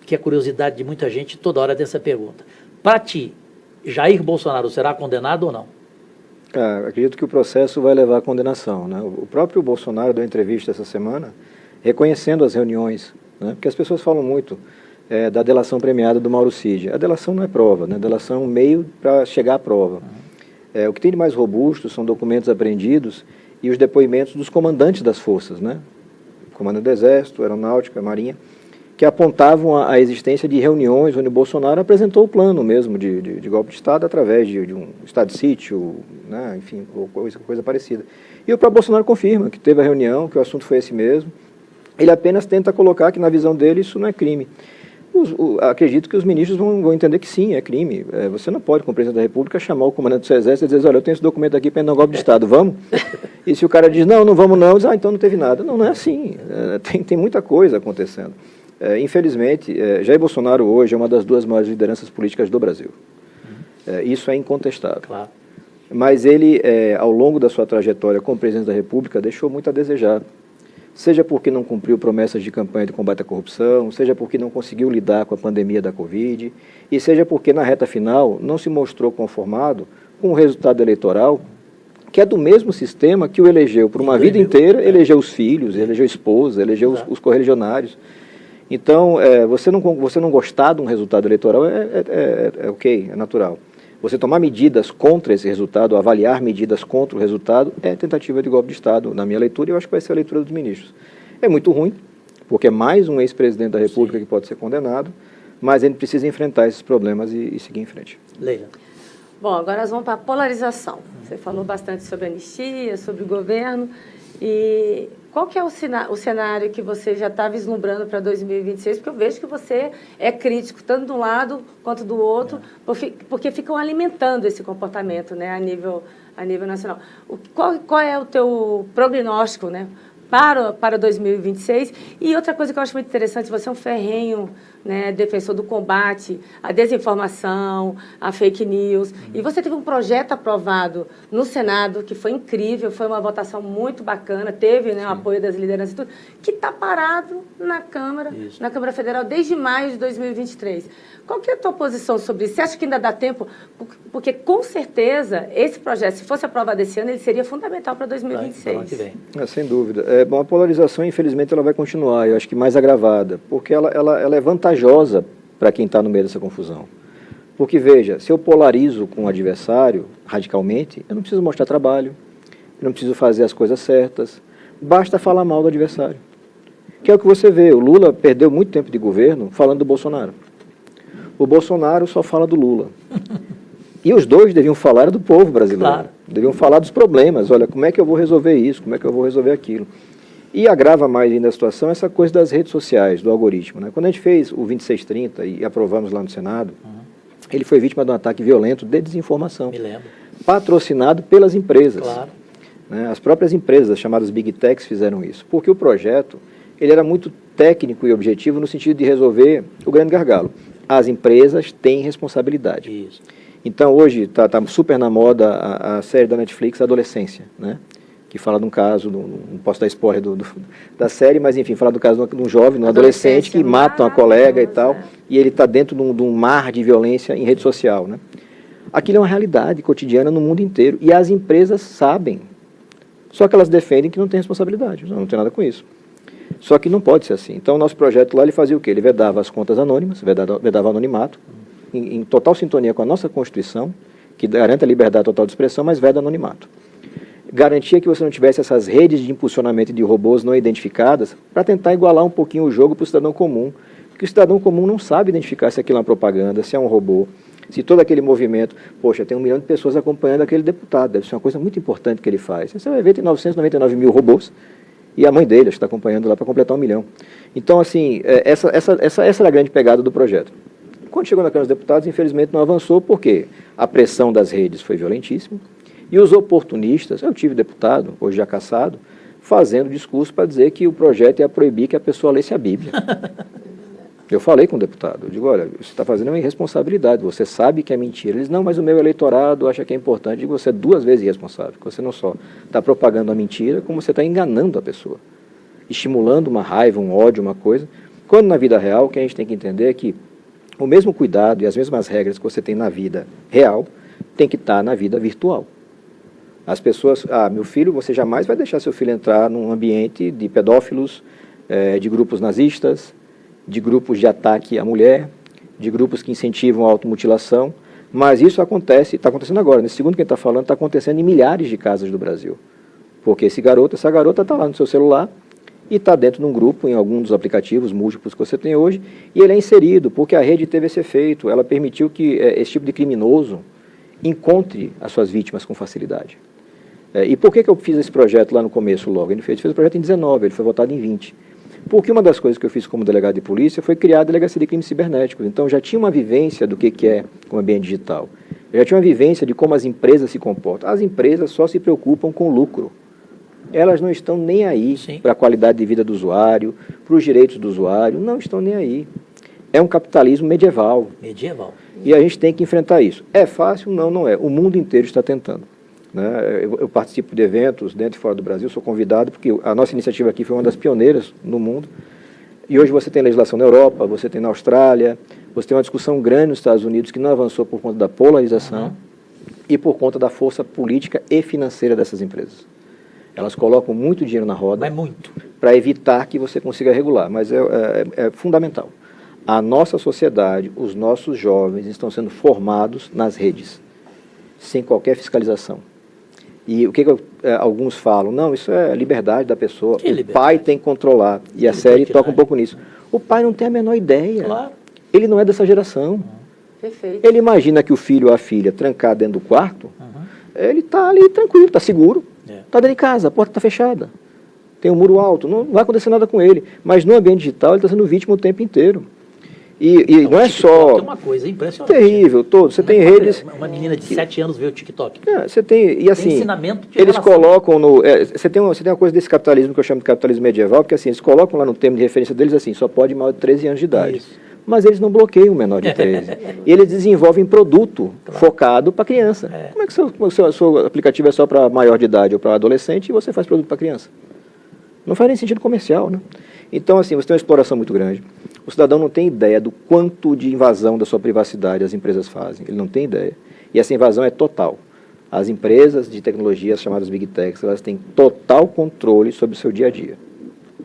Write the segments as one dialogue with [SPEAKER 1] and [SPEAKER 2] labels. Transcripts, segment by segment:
[SPEAKER 1] que é curiosidade de muita gente, toda hora dessa pergunta. Para ti, Jair Bolsonaro será condenado ou não?
[SPEAKER 2] Acredito que o processo vai levar à condenação, né? O próprio Bolsonaro deu entrevista essa semana reconhecendo as reuniões, né? Porque as pessoas falam muito da delação premiada do Mauro Cid. A delação não é prova, né? A delação é um meio para chegar à prova. O que tem de mais robusto são documentos apreendidos e os depoimentos dos comandantes das forças, né? Comandante do Exército, Aeronáutica, Marinha, que apontavam a existência de reuniões onde o Bolsonaro apresentou o plano mesmo de golpe de Estado através de um estado de sítio, né, enfim, ou coisa parecida. E o próprio Bolsonaro confirma que teve a reunião, que o assunto foi esse mesmo. Ele apenas tenta colocar que, na visão dele, isso não é crime. Acredito que os ministros vão entender que sim, é crime. Você não pode, como presidente da República, chamar o comandante do seu exército e dizer, olha, eu tenho esse documento aqui para dar um golpe de Estado, vamos? E se o cara diz, não vamos não, diz, então não teve nada. Não é assim. Tem muita coisa acontecendo. Infelizmente, Jair Bolsonaro hoje é uma das duas maiores lideranças políticas do Brasil. Isso é incontestável.
[SPEAKER 1] Claro.
[SPEAKER 2] Mas ele, ao longo da sua trajetória como presidente da República, deixou muito a desejar. Seja porque não cumpriu promessas de campanha de combate à corrupção, seja porque não conseguiu lidar com a pandemia da Covid, e seja porque, na reta final, não se mostrou conformado com o resultado eleitoral, que é do mesmo sistema que o elegeu por uma vida inteira, elegeu os filhos, elegeu a esposa, elegeu os correligionários. Então, você não gostar de um resultado eleitoral é ok, é natural. Você tomar medidas contra esse resultado, avaliar medidas contra o resultado, é tentativa de golpe de Estado, na minha leitura, e eu acho que vai ser a leitura dos ministros. É muito ruim, porque é mais um ex-presidente da República que pode ser condenado, mas ele precisa enfrentar esses problemas e seguir em frente.
[SPEAKER 1] Leila.
[SPEAKER 3] Bom, agora nós vamos para a polarização. Você falou bastante sobre a anistia, sobre o governo, e qual que é o cenário que você já está vislumbrando para 2026? Porque eu vejo que você é crítico, tanto de um lado quanto do outro, porque ficam alimentando esse comportamento, né, a nível nacional. Qual é o teu prognóstico, né, para 2026? E outra coisa que eu acho muito interessante, você é um ferrenho, né, defensor do combate à desinformação, à fake news, e você teve um projeto aprovado no Senado, que foi incrível, foi uma votação muito bacana, teve, né, o apoio das lideranças e tudo, que está parado na Câmara Federal desde maio de 2023. Qual que é a tua posição sobre isso? Você acha que ainda dá tempo? Porque, com certeza, esse projeto, se fosse aprovado esse ano, ele seria fundamental para 2026.
[SPEAKER 2] Sem dúvida. Bom, a polarização, infelizmente, ela vai continuar, eu acho que mais agravada, porque ela é vantajosa para quem está no meio dessa confusão. Porque, veja, se eu polarizo com o adversário radicalmente, eu não preciso mostrar trabalho, eu não preciso fazer as coisas certas, basta falar mal do adversário. Que é o que você vê, o Lula perdeu muito tempo de governo falando do Bolsonaro. O Bolsonaro só fala do Lula. E os dois deviam falar do povo brasileiro. Claro. Deviam falar dos problemas. Olha, como é que eu vou resolver isso? Como é que eu vou resolver aquilo? E agrava mais ainda a situação essa coisa das redes sociais, do algoritmo, né? Quando a gente fez o 2630 e aprovamos lá no Senado, ele foi vítima de um ataque violento de desinformação.
[SPEAKER 1] Me lembro.
[SPEAKER 2] Patrocinado pelas empresas.
[SPEAKER 1] Claro.
[SPEAKER 2] Né? As próprias empresas, as chamadas Big Techs, fizeram isso. Porque o projeto ele era muito técnico e objetivo no sentido de resolver o grande gargalo. As empresas têm responsabilidade.
[SPEAKER 1] Isso.
[SPEAKER 2] Então, hoje está super na moda a série da Netflix, Adolescência, né? Que fala de um caso, não posso dar spoiler da série, mas, enfim, fala do caso de um jovem, de um adolescente que mata uma colega e tal, e ele está dentro de um mar de violência em rede social, né? Aquilo é uma realidade cotidiana no mundo inteiro, e as empresas sabem, só que elas defendem que não tem responsabilidade, não tem nada com isso. Só que não pode ser assim. Então, o nosso projeto lá, ele fazia o quê? Ele vedava as contas anônimas, vedava anonimato, em total sintonia com a nossa Constituição, que garante a liberdade total de expressão, mas veda anonimato. Garantia que você não tivesse essas redes de impulsionamento de robôs não identificadas, para tentar igualar um pouquinho o jogo para o cidadão comum, porque o cidadão comum não sabe identificar se aquilo é uma propaganda, se é um robô, se todo aquele movimento, poxa, tem 1 milhão de pessoas acompanhando aquele deputado, deve ser uma coisa muito importante que ele faz. Você vai ver, tem 999 mil robôs, e a mãe dele, acho que está acompanhando lá para completar 1 milhão. Então, assim, essa era a grande pegada do projeto. Quando chegou na Câmara dos Deputados, infelizmente não avançou, porque a pressão das redes foi violentíssima, e os oportunistas, eu tive deputado, hoje já cassado, fazendo discurso para dizer que o projeto ia proibir que a pessoa lesse a Bíblia. Eu falei com o deputado, eu digo, olha, você está fazendo uma irresponsabilidade, você sabe que é mentira. Eles, não, mas o meu eleitorado acha que é importante. Eu digo, você é 2 vezes irresponsável, porque você não só está propagando a mentira, como você está enganando a pessoa, estimulando uma raiva, um ódio, uma coisa. Quando na vida real, o que a gente tem que entender é que o mesmo cuidado e as mesmas regras que você tem na vida real tem que estar na vida virtual. As pessoas, meu filho, você jamais vai deixar seu filho entrar num ambiente de pedófilos, de grupos nazistas, de grupos de ataque à mulher, de grupos que incentivam a automutilação, mas isso acontece, está acontecendo agora, nesse segundo que a gente está falando, está acontecendo em milhares de casas do Brasil. Porque essa garota está lá no seu celular e está dentro de um grupo, em algum dos aplicativos múltiplos que você tem hoje, e ele é inserido, porque a rede teve esse efeito, ela permitiu que esse tipo de criminoso encontre as suas vítimas com facilidade. E por que eu fiz esse projeto lá no começo logo? Ele fez o projeto em 19, ele foi votado em 20. Porque uma das coisas que eu fiz como delegado de polícia foi criar a Delegacia de Crimes Cibernéticos. Então, eu já tinha uma vivência do que é o ambiente digital. Eu já tinha uma vivência de como as empresas se comportam. As empresas só se preocupam com lucro. Elas não estão nem aí para a qualidade de vida do usuário, para os direitos do usuário, não estão nem aí. É um capitalismo medieval.
[SPEAKER 1] Medieval.
[SPEAKER 2] E a gente tem que enfrentar isso. É fácil? Não, não é. O mundo inteiro está tentando. Né? Eu participo de eventos dentro e fora do Brasil, sou convidado, porque a nossa iniciativa aqui foi uma das pioneiras no mundo. E hoje você tem legislação na Europa, você tem na Austrália, você tem uma discussão grande nos Estados Unidos que não avançou por conta da polarização e por conta da força política e financeira dessas empresas. Elas colocam muito dinheiro na roda para evitar que você consiga regular, mas é fundamental. A nossa sociedade, os nossos jovens estão sendo formados nas redes, sem qualquer fiscalização. E o que alguns falam? Não, isso é a liberdade da pessoa, o pai tem que controlar, e a série toca um pouco nisso. O pai não tem a menor ideia, ele não é dessa geração.
[SPEAKER 3] Perfeito.
[SPEAKER 2] Ele imagina que o filho ou a filha trancado dentro do quarto, ele está ali tranquilo, está seguro, está dentro de casa, a porta está fechada, tem um muro alto, não vai acontecer nada com ele, mas no ambiente digital ele está sendo vítima o tempo inteiro. E não é só...
[SPEAKER 1] É uma coisa impressionante.
[SPEAKER 2] Terrível, todo. Você tem redes...
[SPEAKER 1] Uma menina de 7 anos vê o TikTok.
[SPEAKER 2] Você tem... E assim,
[SPEAKER 1] tem ensinamento de
[SPEAKER 2] eles
[SPEAKER 1] relação.
[SPEAKER 2] colocam no... Você tem uma coisa desse capitalismo que eu chamo de capitalismo medieval, porque assim, eles colocam lá no termo de referência deles assim, só pode maior de 13 anos de idade. Isso. Mas eles não bloqueiam o menor de 13. E eles desenvolvem produto focado para criança. Como é que o seu aplicativo é só para maior de idade ou para adolescente e você faz produto para criança? Não faz nem sentido comercial, né? Então, assim, você tem uma exploração muito grande. O cidadão não tem ideia do quanto de invasão da sua privacidade as empresas fazem. Ele não tem ideia. E essa invasão é total. As empresas de tecnologia, chamadas Big Techs, elas têm total controle sobre o seu dia a dia.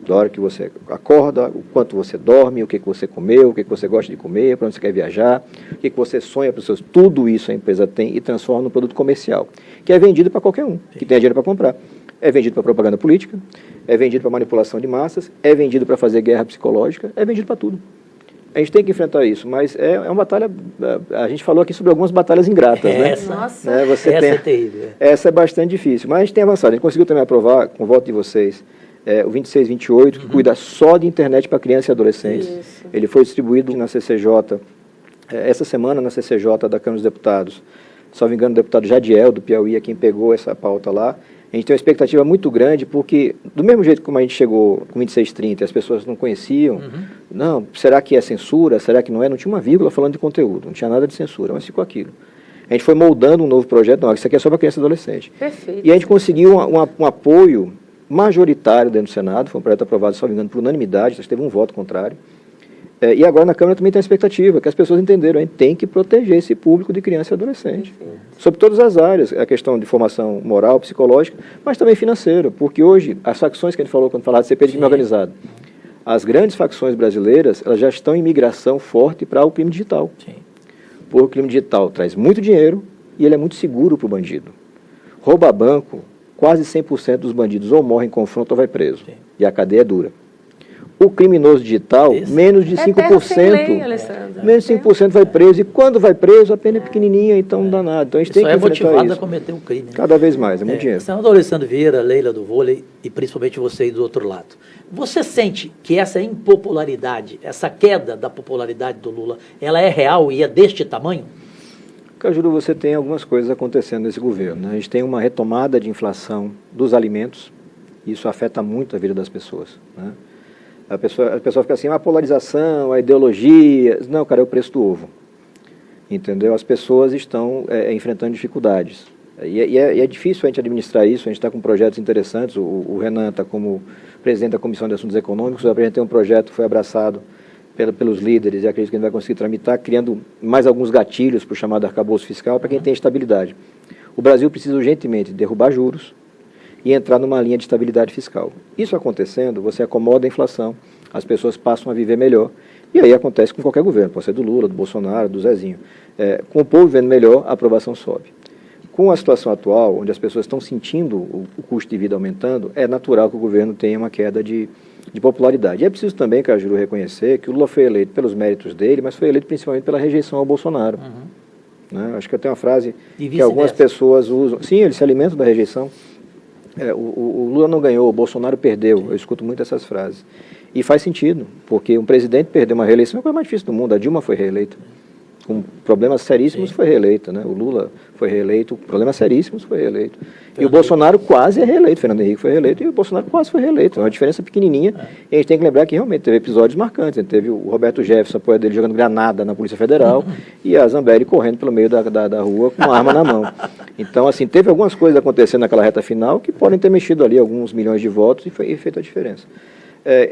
[SPEAKER 2] Da hora que você acorda, o quanto você dorme, o que você comeu, o que você gosta de comer, para onde você quer viajar, o que você sonha para os seus... Tudo isso a empresa tem e transforma num produto comercial, que é vendido para qualquer um, que tenha dinheiro para comprar. É vendido para propaganda política, é vendido para manipulação de massas, é vendido para fazer guerra psicológica, é vendido para tudo. A gente tem que enfrentar isso, mas é uma batalha... A gente falou aqui sobre algumas batalhas ingratas, né?
[SPEAKER 3] Nossa.
[SPEAKER 2] Né?
[SPEAKER 1] Essa é terrível.
[SPEAKER 2] Essa é bastante difícil, mas a gente tem avançado. A gente conseguiu também aprovar, com o voto de vocês, o 2628, que cuida só de internet para criança e adolescentes. Isso. Ele foi distribuído na CCJ, essa semana na CCJ da Câmara dos Deputados. Se não me engano, o deputado Jadiel, do Piauí, é quem pegou essa pauta lá. A gente tem uma expectativa muito grande, porque do mesmo jeito como a gente chegou com 2630, as pessoas não conheciam, não, será que é censura, será que não é? Não tinha uma vírgula falando de conteúdo, não tinha nada de censura, mas ficou aquilo. A gente foi moldando um novo projeto, não, isso aqui é só para criança e adolescente.
[SPEAKER 3] Perfeito.
[SPEAKER 2] E a gente conseguiu um apoio majoritário dentro do Senado, foi um projeto aprovado, se não me engano, por unanimidade, teve um voto contrário. E agora na Câmara também tem a expectativa, que as pessoas entenderam, a gente tem que proteger esse público de criança e adolescente. Sobre todas as áreas, a questão de formação moral, psicológica, mas também financeira, porque hoje, as facções que a gente falou quando falava de CP de crime organizado, as grandes facções brasileiras, elas já estão em migração forte para o crime digital. Sim. Porque o crime digital traz muito dinheiro e ele é muito seguro para o bandido. Rouba banco, quase 100% dos bandidos ou morrem em confronto ou vai preso. Sim. E a cadeia é dura. O criminoso digital, menos de 5%, menos de 5% vai preso, e quando vai preso, a pena é pequenininha, então não dá nada. Então a gente tem que enfrentar isso.
[SPEAKER 1] Motivado a cometer um crime. Né?
[SPEAKER 2] Cada vez mais, é muito dinheiro.
[SPEAKER 1] Senador Alessandro Vieira, Leila do vôlei, e principalmente você aí do outro lado. Você sente que essa impopularidade, essa queda da popularidade do Lula, ela é real e é deste tamanho?
[SPEAKER 2] Cajuru, você tem algumas coisas acontecendo nesse governo. Né? A gente tem uma retomada de inflação dos alimentos, e isso afeta muito a vida das pessoas, né? A pessoa fica assim, a polarização, a ideologia. Não, cara, é o preço do ovo. Entendeu? As pessoas estão enfrentando dificuldades. E é difícil a gente administrar isso, a gente está com projetos interessantes, o Renan está como presidente da Comissão de Assuntos Econômicos, a gente tem um projeto que foi abraçado pelos líderes e acredito que a gente vai conseguir tramitar, criando mais alguns gatilhos para o chamado arcabouço fiscal, para quem tem estabilidade. O Brasil precisa urgentemente derrubar juros e entrar numa linha de estabilidade fiscal. Isso acontecendo, você acomoda a inflação, as pessoas passam a viver melhor, e aí acontece com qualquer governo, pode ser do Lula, do Bolsonaro, do Zezinho. Com o povo vivendo melhor, a aprovação sobe. Com a situação atual, onde as pessoas estão sentindo o custo de vida aumentando, é natural que o governo tenha uma queda de popularidade. E é preciso também, Cajuru, reconhecer que o Lula foi eleito pelos méritos dele, mas foi eleito principalmente pela rejeição ao Bolsonaro. Né? Acho que eu tenho uma frase que algumas pessoas usam. Sim, eles se alimentam da rejeição. O Lula não ganhou, o Bolsonaro perdeu. Sim. Eu escuto muito essas frases. E faz sentido, porque um presidente perder uma reeleição é a coisa mais difícil do mundo. A Dilma foi reeleita. Com problemas seríssimos. Sim. Foi reeleita, né? O Lula foi reeleito, problemas seríssimos, foi reeleito. E o Bolsonaro quase é reeleito, Fernando Henrique foi reeleito e o Bolsonaro quase foi reeleito. É uma diferença pequenininha. E a gente tem que lembrar que realmente teve episódios marcantes. Teve o Roberto Jefferson, apoio dele, jogando granada na Polícia Federal e a Zambelli correndo pelo meio da rua com uma arma na mão. Então, assim, teve algumas coisas acontecendo naquela reta final que podem ter mexido ali alguns milhões de votos e feito a diferença.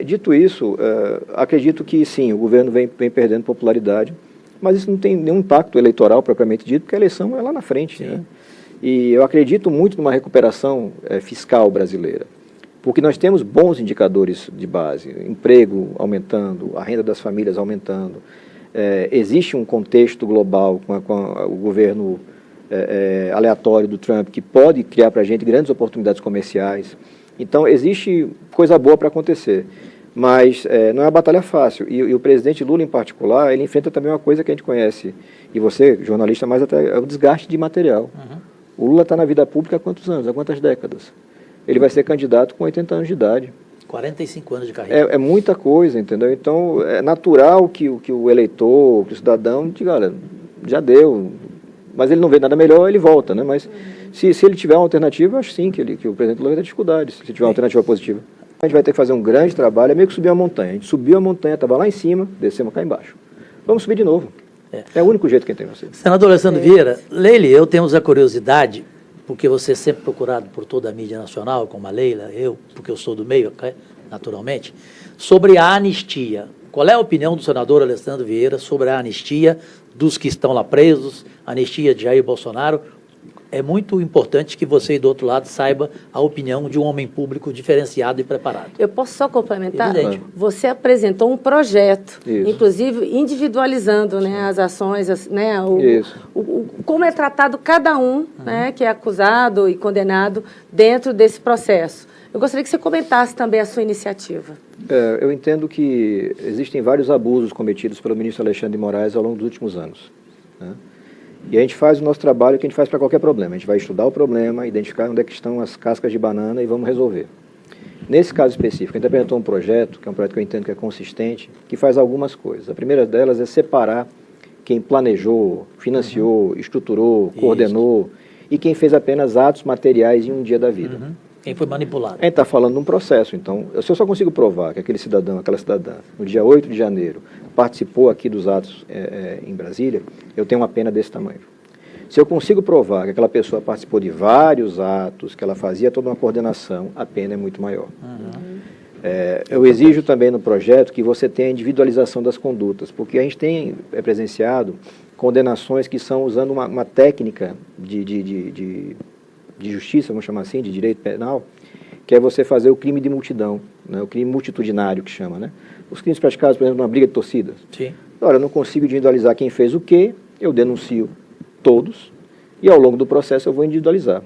[SPEAKER 2] Dito isso, acredito que sim, o governo vem perdendo popularidade, mas isso não tem nenhum impacto eleitoral propriamente dito, porque a eleição é lá na frente. Né? E eu acredito muito numa recuperação fiscal brasileira, porque nós temos bons indicadores de base, emprego aumentando, a renda das famílias aumentando, existe um contexto global com o governo aleatório do Trump que pode criar para a gente grandes oportunidades comerciais. Então, existe coisa boa para acontecer. Mas não é uma batalha fácil. E o presidente Lula, em particular, ele enfrenta também uma coisa que a gente conhece, e você, jornalista, mais até é o desgaste de material. O Lula está na vida pública há quantos anos? Há quantas décadas? Ele vai ser candidato com 80 anos de idade. 45 anos de carreira. É muita coisa, entendeu? Então, é natural que o eleitor, que o cidadão, diga, olha, já deu, mas ele não vê nada melhor, ele volta, né? Mas se ele tiver uma alternativa, eu acho sim que o presidente Lula vai ter dificuldades, se tiver uma alternativa positiva. A gente vai ter que fazer um grande trabalho, é meio que subir uma montanha. A gente subiu a montanha, estava lá em cima, descemos cá embaixo. Vamos subir de novo. É o único jeito que tem você.
[SPEAKER 1] Senador Alessandro Vieira, Leila e eu temos a curiosidade, porque você é sempre procurado por toda a mídia nacional, como a Leila, eu, porque eu sou do meio, naturalmente, sobre a anistia. Qual é a opinião do senador Alessandro Vieira sobre a anistia dos que estão lá presos, a anistia de Jair Bolsonaro? É muito importante que você, do outro lado, saiba a opinião de um homem público diferenciado e preparado.
[SPEAKER 3] Eu posso só complementar?
[SPEAKER 1] Evidente.
[SPEAKER 3] Você apresentou um projeto,
[SPEAKER 2] Isso.
[SPEAKER 3] inclusive individualizando, né, as ações, né, como é tratado cada um, né, que é acusado e condenado dentro desse processo. Eu gostaria que você comentasse também a sua iniciativa.
[SPEAKER 2] Eu entendo que existem vários abusos cometidos pelo ministro Alexandre de Moraes ao longo dos últimos anos, né? E a gente faz o nosso trabalho que a gente faz para qualquer problema. A gente vai estudar o problema, identificar onde é que estão as cascas de banana e vamos resolver. Nesse caso específico, a gente apresentou um projeto, que é um projeto que eu entendo que é consistente, que faz algumas coisas. A primeira delas é separar quem planejou, financiou, estruturou, coordenou e quem fez apenas atos materiais em um dia da vida.
[SPEAKER 1] Quem foi manipulado.
[SPEAKER 2] A gente está falando de um processo, então, se eu só consigo provar que aquele cidadão, aquela cidadã, no dia 8 de janeiro, participou aqui dos atos em Brasília, eu tenho uma pena desse tamanho. Se eu consigo provar que aquela pessoa participou de vários atos, que ela fazia toda uma coordenação, a pena é muito maior. Eu exijo também no projeto que você tenha a individualização das condutas, porque a gente tem presenciado condenações que são usando uma técnica de justiça, vamos chamar assim, de direito penal, que é você fazer o crime de multidão, né? O crime multitudinário que chama, né? Os crimes praticados, por exemplo, numa briga de torcida. Sim. Ora, eu não consigo individualizar quem fez o quê, eu denuncio todos e ao longo do processo eu vou individualizar.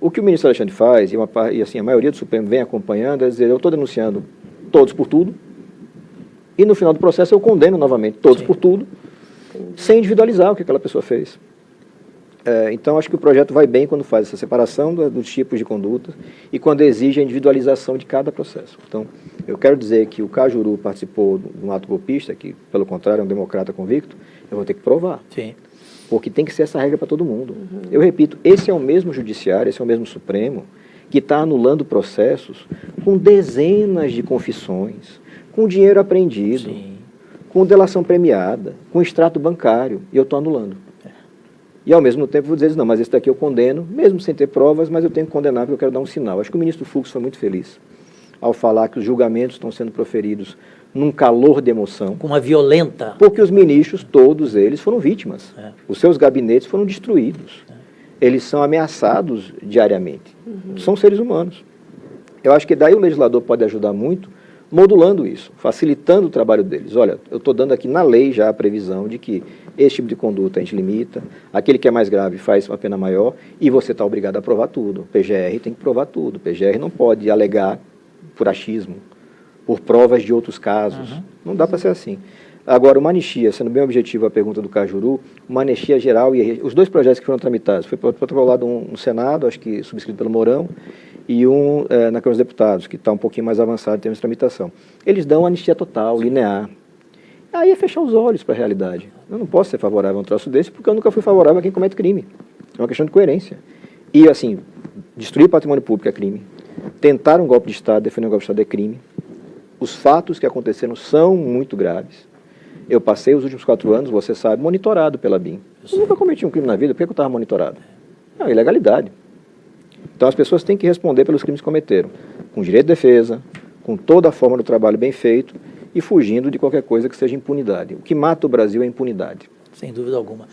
[SPEAKER 2] O que o ministro Alexandre faz, e assim, a maioria do Supremo vem acompanhando, é dizer, eu estou denunciando todos por tudo e no final do processo eu condeno novamente todos por tudo, sem individualizar o que aquela pessoa fez. Então, acho que o projeto vai bem quando faz essa separação dos tipos de conduta e quando exige a individualização de cada processo. Então, eu quero dizer que o Cajuru participou de um ato golpista, que, pelo contrário, é um democrata convicto, eu vou ter que provar. Sim. Porque tem que ser essa regra para todo mundo. Eu repito, esse é o mesmo judiciário, esse é o mesmo Supremo, que está anulando processos com dezenas de confissões, com dinheiro apreendido, com delação premiada, com extrato bancário, e eu estou anulando. E, ao mesmo tempo, vou dizer, não, mas esse daqui eu condeno, mesmo sem ter provas, mas eu tenho que condenar porque eu quero dar um sinal. Acho que o ministro Fux foi muito feliz ao falar que os julgamentos estão sendo proferidos num calor de emoção.
[SPEAKER 1] Com uma violenta...
[SPEAKER 2] Porque os ministros, todos eles, foram vítimas. Os seus gabinetes foram destruídos. Eles são ameaçados diariamente. São seres humanos. Eu acho que daí o legislador pode ajudar muito, modulando isso, facilitando o trabalho deles. Olha, eu estou dando aqui na lei já a previsão de que esse tipo de conduta a gente limita, aquele que é mais grave faz uma pena maior, e você está obrigado a provar tudo. O PGR tem que provar tudo. O PGR não pode alegar por achismo, por provas de outros casos. Não dá para ser assim. Agora, uma anistia, sendo bem objetivo a pergunta do Cajuru, uma anistia geral, e os dois projetos que foram tramitados, foi protocolado um no Senado, acho que subscrito pelo Mourão, e um na Câmara dos Deputados, que está um pouquinho mais avançado em termos de tramitação. Eles dão anistia total, linear. Aí é fechar os olhos para a realidade. Eu não posso ser favorável a um troço desse, porque eu nunca fui favorável a quem comete crime. É uma questão de coerência. E, assim, destruir patrimônio público é crime. Tentar um golpe de Estado, defender um golpe de Estado é crime. Os fatos que aconteceram são muito graves. Eu passei os últimos 4 anos, você sabe, monitorado pela BIM. Eu nunca cometi um crime na vida, por que eu estava monitorado? Não, ilegalidade. Então as pessoas têm que responder pelos crimes que cometeram, com direito de defesa, com toda a forma do trabalho bem feito e fugindo de qualquer coisa que seja impunidade. O que mata o Brasil é impunidade.
[SPEAKER 1] Sem dúvida alguma.